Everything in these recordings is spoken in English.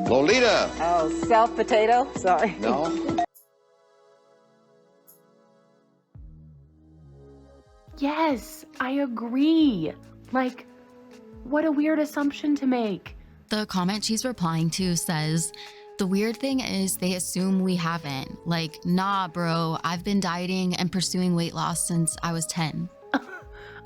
Lolita! Oh, self potato? Sorry. No? Yes, I agree. Like, what a weird assumption to make. The comment she's replying to says, the weird thing is they assume we haven't. Like, nah, bro, I've been dieting and pursuing weight loss since I was 10.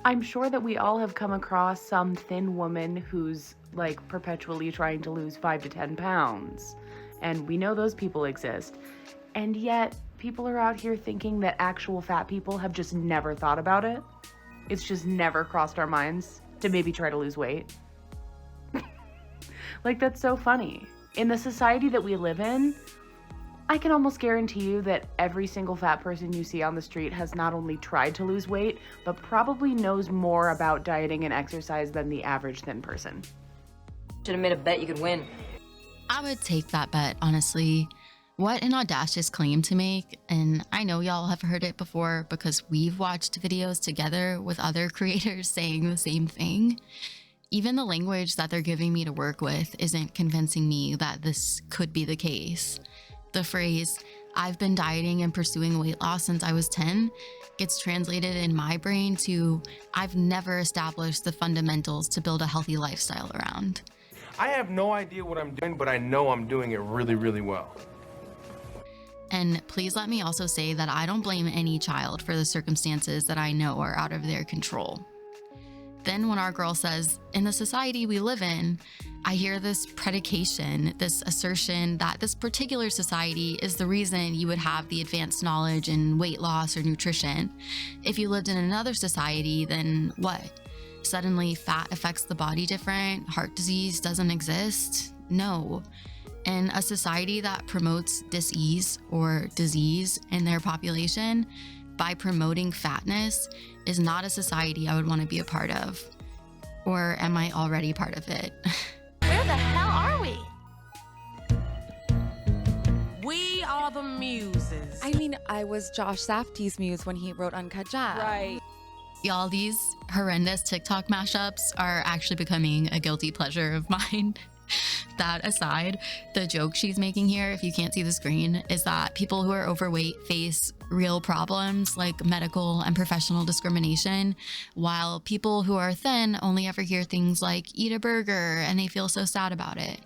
I'm sure that we all have come across some thin woman who's like perpetually trying to lose 5 to 10 pounds. And we know those people exist. And yet people are out here thinking that actual fat people have just never thought about it. It's just never crossed our minds to maybe try to lose weight. Like, that's so funny. In the society that we live in, I can almost guarantee you that every single fat person you see on the street has not only tried to lose weight, but probably knows more about dieting and exercise than the average thin person. Should have made a bet you could win. I would take that bet, honestly. What an audacious claim to make, and I know y'all have heard it before because we've watched videos together with other creators saying the same thing. Even the language that they're giving me to work with isn't convincing me that this could be the case. The phrase, I've been dieting and pursuing weight loss since I was 10, gets translated in my brain to, I've never established the fundamentals to build a healthy lifestyle around. I have no idea what I'm doing, but I know I'm doing it really, really well. And please let me also say that I don't blame any child for the circumstances that I know are out of their control. Then when our girl says, in the society we live in, I hear this predication, this assertion that this particular society is the reason you would have the advanced knowledge in weight loss or nutrition. If you lived in another society, then what? Suddenly fat affects the body different, heart disease doesn't exist? No. In a society that promotes dis-ease or disease in their population, by promoting fatness, is not a society I would want to be a part of. Or am I already part of it? Where the hell are we? We are the muses. I mean, I was Josh Safdie's muse when he wrote Uncut Gems. Right. Y'all, these horrendous TikTok mashups are actually becoming a guilty pleasure of mine. That aside, the joke she's making here, if you can't see the screen, is that people who are overweight face real problems like medical and professional discrimination, while people who are thin only ever hear things like eat a burger and they feel so sad about it.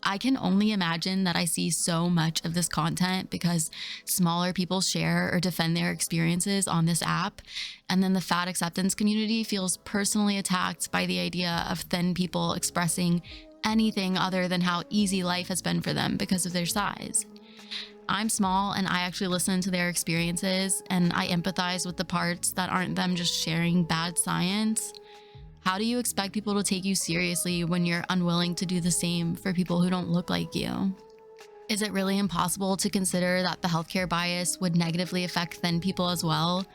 I can only imagine that I see so much of this content because smaller people share or defend their experiences on this app, and then the fat acceptance community feels personally attacked by the idea of thin people expressing anything other than how easy life has been for them because of their size. I'm small and I actually listen to their experiences and I empathize with the parts that aren't them just sharing bad science. How do you expect people to take you seriously when you're unwilling to do the same for people who don't look like you? Is it really impossible to consider that the healthcare bias would negatively affect thin people as well?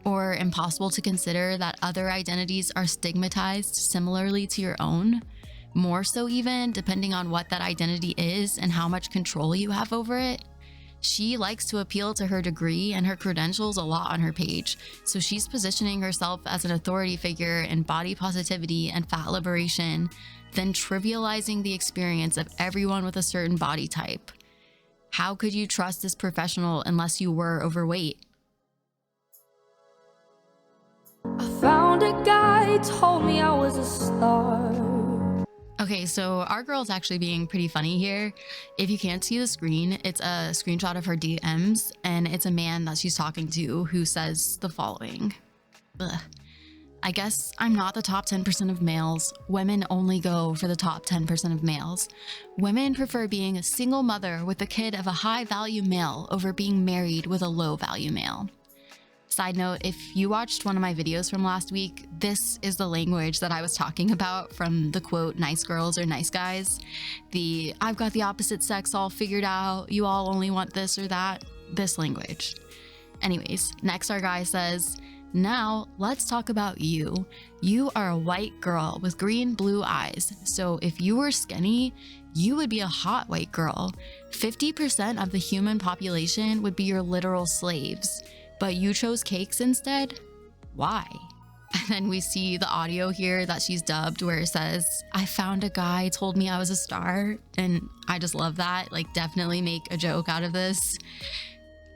Or impossible to consider that other identities are stigmatized similarly to your own? More so even, depending on what that identity is and how much control you have over it. She likes to appeal to her degree and her credentials a lot on her page, so she's positioning herself as an authority figure in body positivity and fat liberation, then trivializing the experience of everyone with a certain body type. How could you trust this professional unless you were overweight? I found a guy, told me I was a star. Okay, so our girl's actually being pretty funny here. If you can't see the screen, it's a screenshot of her DMs, and it's a man that she's talking to who says the following. Ugh. I guess I'm not the top 10% of males. Women only go for the top 10% of males. Women prefer being a single mother with a kid of a high-value male over being married with a low-value male. Side note, if you watched one of my videos from last week, this is the language that I was talking about from the quote, nice girls or nice guys. The, I've got the opposite sex all figured out, you all only want this or that, this language. Anyways, next our guy says, now let's talk about you. You are a white girl with green-blue eyes. So if you were skinny, you would be a hot white girl. 50% of the human population would be your literal slaves. But you chose cakes instead? Why? And then we see the audio here that she's dubbed where it says, I found a guy, told me I was a star. And I just love that. Like, definitely make a joke out of this.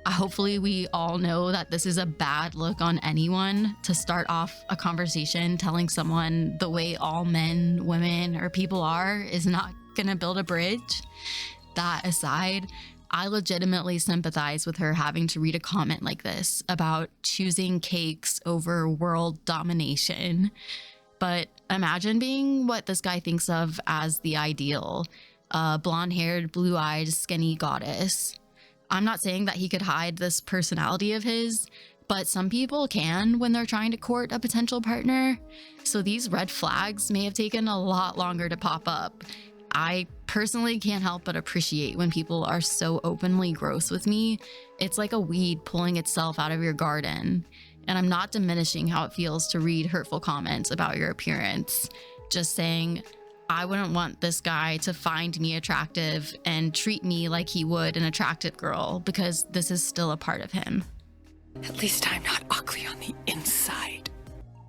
Hopefully we all know that this is a bad look on anyone to start off a conversation telling someone the way all men, women, or people are is not gonna build a bridge. That aside, I legitimately sympathize with her having to read a comment like this about choosing cakes over world domination. But imagine being what this guy thinks of as the ideal, a blonde-haired, blue-eyed, skinny goddess. I'm not saying that he could hide this personality of his, but some people can when they're trying to court a potential partner. So these red flags may have taken a lot longer to pop up. I personally can't help but appreciate when people are so openly gross with me. It's like a weed pulling itself out of your garden. And I'm not diminishing how it feels to read hurtful comments about your appearance. Just saying, I wouldn't want this guy to find me attractive and treat me like he would an attractive girl, because this is still a part of him. At least I'm not ugly on the inside.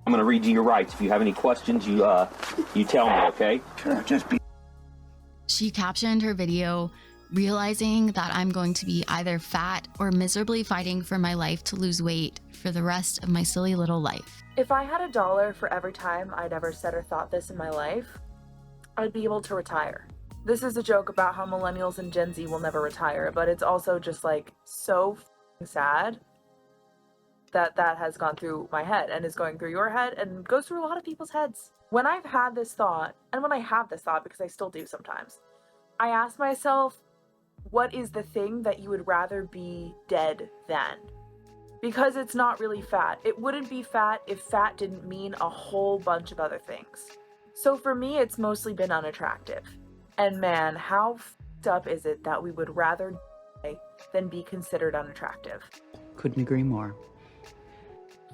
I'm gonna read you your rights. If you have any questions, you tell me, okay? Sure, just be. She captioned her video, realizing that I'm going to be either fat or miserably fighting for my life to lose weight for the rest of my silly little life. If I had $1 for every time I'd ever said or thought this in my life, I'd be able to retire. This is a joke about how millennials and Gen Z will never retire, but it's also just like so sad that that has gone through my head and is going through your head and goes through a lot of people's heads. When I've had this thought, and when I have this thought, because I still do sometimes, I ask myself, what is the thing that you would rather be dead than? Because it's not really fat. It wouldn't be fat if fat didn't mean a whole bunch of other things. So for me, it's mostly been unattractive. And man, how f***ed up is it that we would rather die than be considered unattractive? Couldn't agree more.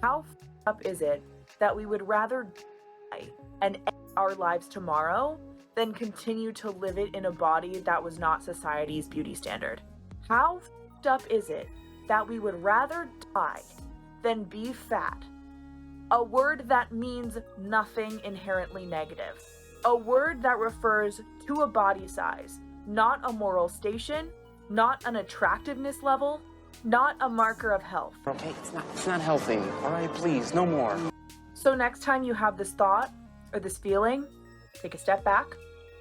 How f***ed up is it that we would rather die and end our lives tomorrow than continue to live it in a body that was not society's beauty standard? How f***ed up is it that we would rather die than be fat? A word that means nothing inherently negative. A word that refers to a body size, not a moral station, not an attractiveness level, not a marker of health. Okay, it's not healthy. All right, please, no more. So next time you have this thought or this feeling, take a step back,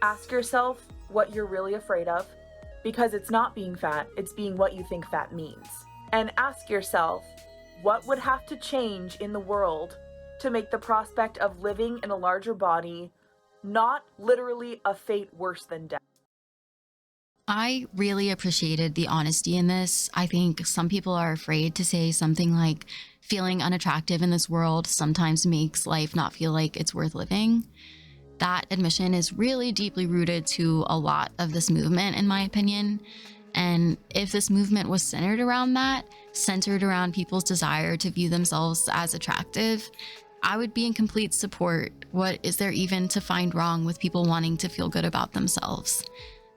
ask yourself what you're really afraid of, because it's not being fat, it's being what you think fat means. And ask yourself, what would have to change in the world to make the prospect of living in a larger body not literally a fate worse than death? I really appreciated the honesty in this. I think some people are afraid to say something like, feeling unattractive in this world sometimes makes life not feel like it's worth living. That admission is really deeply rooted to a lot of this movement, in my opinion. And if this movement was centered around that, centered around people's desire to view themselves as attractive, I would be in complete support. What is there even to find wrong with people wanting to feel good about themselves?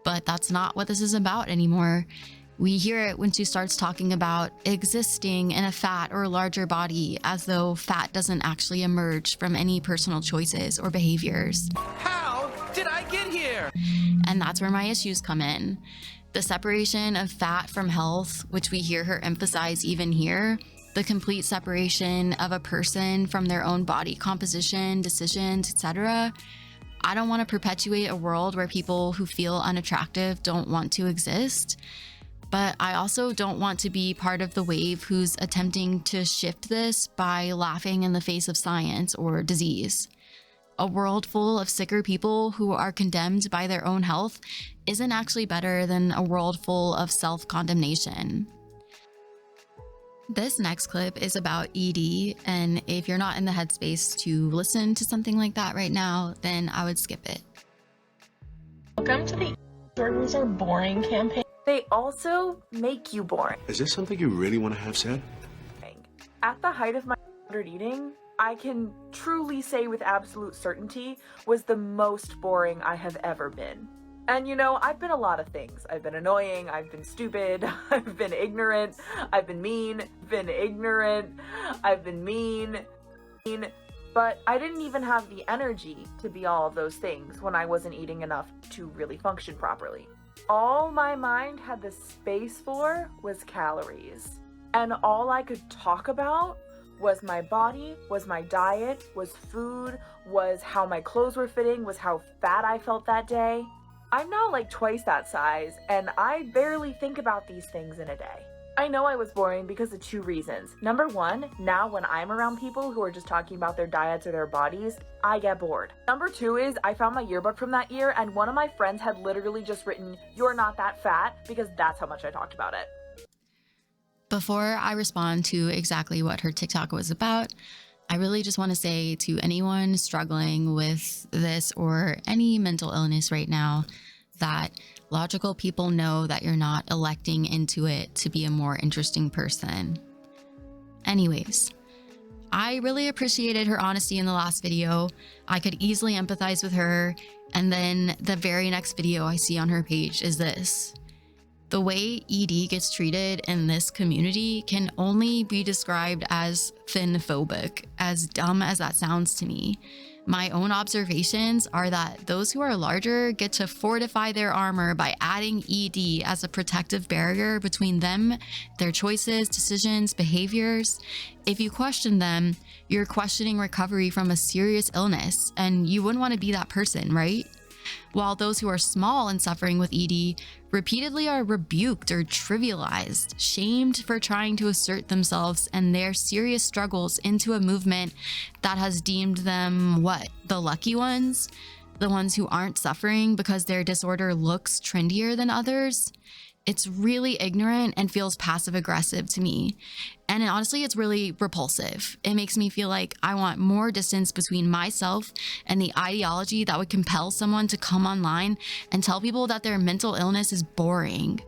But that's not what this is about anymore. We hear it when she starts talking about existing in a fat or larger body, as though fat doesn't actually emerge from any personal choices or behaviors. How did I get here? And that's where my issues come in. The separation of fat from health, which we hear her emphasize even here, the complete separation of a person from their own body composition, decisions, etc. I don't want to perpetuate a world where people who feel unattractive don't want to exist, but I also don't want to be part of the wave who's attempting to shift this by laughing in the face of science or disease. A world full of sicker people who are condemned by their own health isn't actually better than a world full of self-condemnation. This next clip is about ED, and if you're not in the headspace to listen to something like that right now, then I would skip it. Welcome to the Jordans Are Boring campaign. They also make you boring. Is this something you really want to have said? At the height of my eating, I can truly say with absolute certainty was the most boring I have ever been. And you know, I've been a lot of things. I've been annoying, I've been stupid, I've been ignorant, I've been mean, been ignorant, I've been mean. But I didn't even have the energy to be all of those things when I wasn't eating enough to really function properly. All my mind had the space for was calories. And all I could talk about was my body, was my diet, was food, was how my clothes were fitting, was how fat I felt that day. I'm now like twice that size, and I barely think about these things in a day. I know I was boring because of 2 reasons. Number 1, now when I'm around people who are just talking about their diets or their bodies, I get bored. Number 2 is I found my yearbook from that year and one of my friends had literally just written, "You're not that fat," because that's how much I talked about it. Before I respond to exactly what her TikTok was about, I really just want to say to anyone struggling with this or any mental illness right now that logical people know that you're not electing into it to be a more interesting person. Anyways, I really appreciated her honesty in the last video. I could easily empathize with her. And then the very next video I see on her page is this. The way ED gets treated in this community can only be described as thin-phobic, as dumb as that sounds to me. My own observations are that those who are larger get to fortify their armor by adding ED as a protective barrier between them, their choices, decisions, behaviors. If you question them, you're questioning recovery from a serious illness, and you wouldn't want to be that person, right? While those who are small and suffering with ED repeatedly are rebuked or trivialized, shamed for trying to assert themselves and their serious struggles into a movement that has deemed them, what, the lucky ones? The ones who aren't suffering because their disorder looks trendier than others? It's really ignorant and feels passive aggressive to me. And honestly, it's really repulsive. It makes me feel like I want more distance between myself and the ideology that would compel someone to come online and tell people that their mental illness is boring.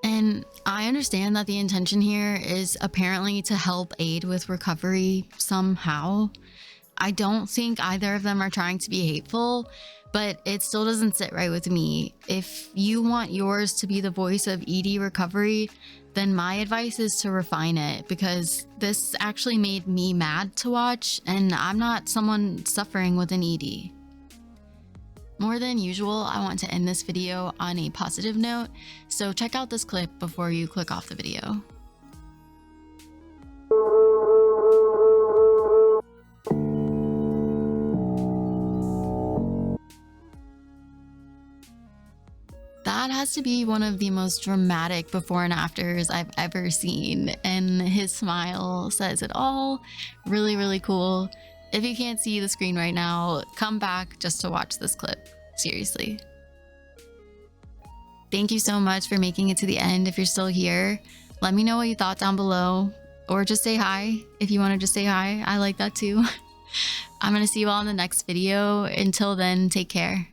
And I understand that the intention here is apparently to help aid with recovery somehow. I don't think either of them are trying to be hateful, but it still doesn't sit right with me. If you want yours to be the voice of ED recovery, then my advice is to refine it, because this actually made me mad to watch, and I'm not someone suffering with an ED. More than usual, I want to end this video on a positive note, so check out this clip before you click off the video. That has to be one of the most dramatic before and afters I've ever seen, and his smile says it all. Really, really cool. If you can't see the screen right now, come back just to watch this clip. Seriously. Thank you so much for making it to the end. If you're still here, let me know what you thought down below, or just say hi if you want to just say hi. I like that too. I'm gonna see you all in the next video. Until then, take care.